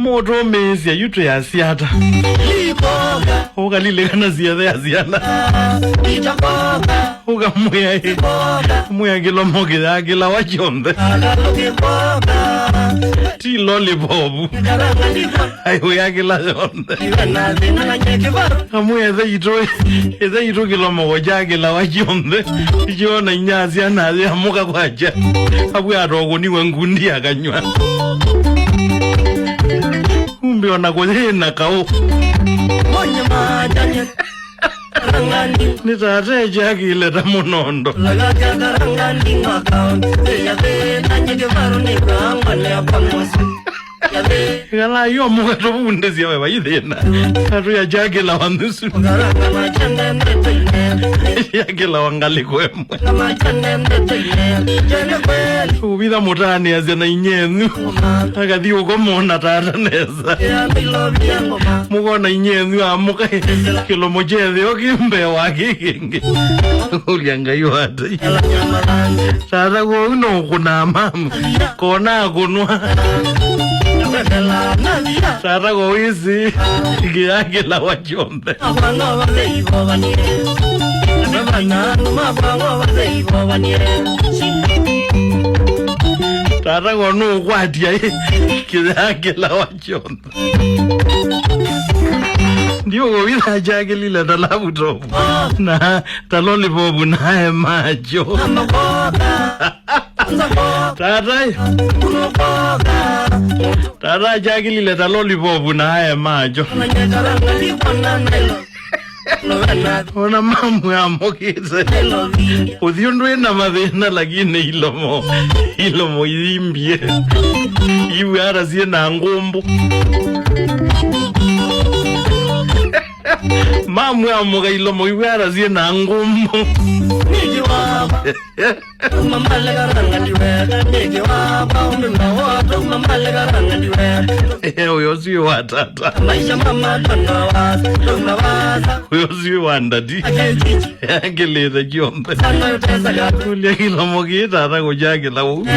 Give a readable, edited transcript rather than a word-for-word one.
moto mezi ya yuto ya siata oga lile kana ziyada ya ziyana oga muya gilo mogi ya gila wachonde ti lollipopu ayo ya gila chonde amuya eza yito gilo mogo ja gila wachonde ichiona inyazi ya nazi ya muka kwacha abu ya rogo niwe ngundi ya kanywa umbi wana kwenye nakao nitate jaki ileta munondo kala yo muka topunde siya wewa idhena katu ya jaki la wandusu jaki la wangali kwemwe ubida mutani ya zena inyenu akadi uko mona tata neza muko na inyenu amuka kilo mojezi okimbe waki kingi ulianga yuhata tata kwa uno kuna mamu kona kunwa tata kwa wizi ikiyaki la wachombe tata kwa nu kwati ya ikiyaki la wachombe ndiyo kwa wila jake lila talabu topu na talollipopu nae macho tata jake lila talollipopu nae macho ona mamu ya mokise uthiondu ina mathina lakini ilomo iimbie iwe arasie na ngumbu mamu ya moga ilomo iwe arasie na ngumbu uyo siwe wa tata uyo siwe wa ndadi angeleza jombe ulia ilomo ki tata kujaki lau